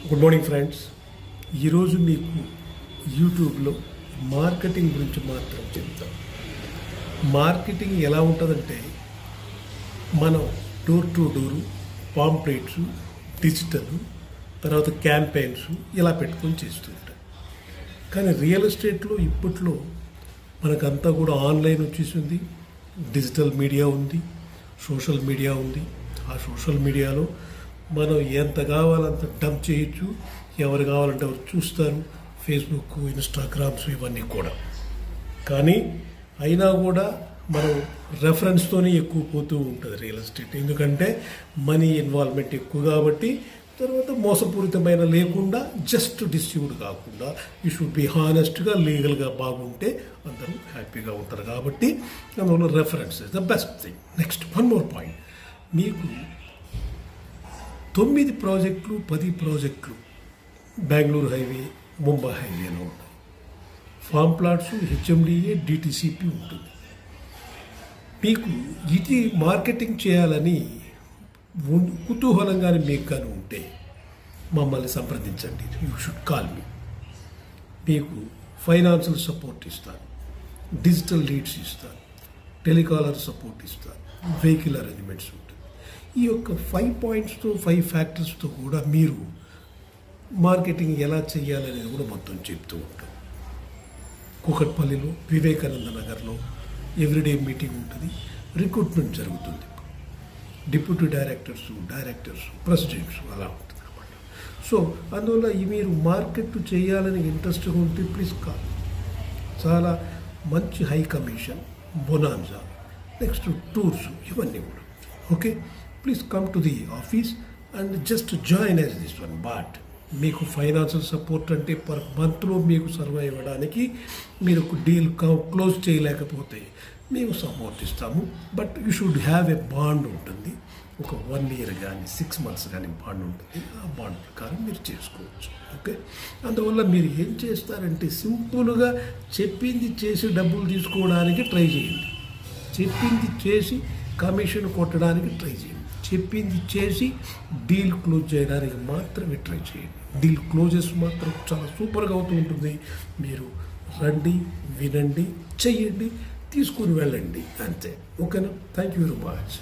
Good morning friends. ఈరోజు మీకు యూట్యూబ్లో మార్కెటింగ్ గురించి మాత్రం చెప్తాం. మార్కెటింగ్ ఎలా ఉంటుందంటే, మనం door to door, pamphlets, digital, తర్వాత క్యాంపెయిన్స్ ఇలా పెట్టుకొని చేస్తుంటాం. కానీ రియల్ ఎస్టేట్లో ఇప్పట్లో మనకంతా కూడా ఆన్లైన్ వచ్చేసింది, డిజిటల్ మీడియా ఉంది, సోషల్ మీడియా ఉంది. ఆ సోషల్ మీడియాలో మనం ఎంత కావాలంత డంప్ చేయొచ్చు, ఎవరు కావాలంటే ఎవరు చూస్తారు, ఫేస్బుక్, ఇన్స్టాగ్రామ్స్ ఇవన్నీ కూడా. కానీ అయినా కూడా మనం రెఫరెన్స్తోనే ఎక్కువ పోతూ ఉంటుంది రియల్ ఎస్టేట్. ఎందుకంటే మనీ ఇన్వాల్వ్మెంట్ ఎక్కువ కాబట్టి, తర్వాత మోసపూరితమైన లేకుండా, జస్ట్ డిస్ట్రిబ్యూట్ కాకుండా, యూ షుడ్ బి హానెస్ట్గా, లీగల్గా బాగుంటే అందరూ హ్యాపీగా ఉంటారు. కాబట్టి అందువల్ల reference is the best thing. Next one more point, మీకు 9 ప్రాజెక్టులు 10 ప్రాజెక్టులు బెంగళూరు హైవే, ముంబై హైవేలో ఉన్నాయి. ఫామ్ ప్లాట్స్, హెచ్ఎండిఏ, డిటిసిపి ఉంటుంది. మీకు ఇది మార్కెటింగ్ చేయాలని కుతూహలంగానే మీకు కానీ ఉంటే మమ్మల్ని సంప్రదించండి. You should call me. మీకు ఫైనాన్షియల్ సపోర్ట్ ఇస్తాను, డిజిటల్ లీడ్స్ ఇస్తాను, టెలికాలర్ సపోర్ట్ ఇస్తాను, వెహికల్ అరేంజ్మెంట్స్ ఉంటుంది. ఈ యొక్క 5 పాయింట్స్తో 5 ఫ్యాక్టర్స్తో కూడా మీరు మార్కెటింగ్ ఎలా చేయాలనేది కూడా మొత్తం చెప్తూ ఉంటాం. కూకట్పల్లిలో, వివేకానంద నగర్లో ఎవ్రీడే మీటింగ్ ఉంటుంది, రిక్రూట్మెంట్ జరుగుతుంది. డిప్యూటీ డైరెక్టర్స్, ప్రెసిడెంట్స్ అలా ఉంటుంది అన్నమాట. సో అందువల్ల ఈ మీరు మార్కెట్ చేయాలని ఇంట్రెస్ట్గా ఉంటే ప్లీజ్ కాల్. చాలా మంచి high commission, bonanza, next tours ఇవన్నీ కూడా. Okay, please come to the office and just join as this one. But మీకు ఫైనాన్షియల్ సపోర్ట్ అంటే పర్ మంత్లో మీకు సర్వైవ్ అవ్వడానికి, మీరు ఒక డీల్ క్లోజ్ చేయలేకపోతే మేము సపోర్ట్ ఇస్తాము. But you should have a bond ఉంటుంది, ఒక 1 year కానీ 6 months కానీ బాండ్ ఉంటుంది. ఆ బాండ్ ప్రకారం మీరు చేసుకోవచ్చు. ఓకే, అందువల్ల మీరు ఏం చేస్తారంటే, సింపుల్గా చెప్పింది చేసి డబ్బులు తీసుకోవడానికి ట్రై చేయండి. చెప్పింది చేసి కమిషన్ కొట్టడానికి ట్రై చేయండి. చెప్పింది చేసి డీల్ క్లోజ్ చేయడానికి మాత్రమే ట్రై చేయండి. డీల్ క్లోజెస్ మాత్రం చాలా సూపర్గా అవుతూ ఉంటుంది. మీరు రండి, వినండి, చెయ్యండి, తీసుకుని వెళ్ళండి, అంతే. ఓకేనా? Thank you very much.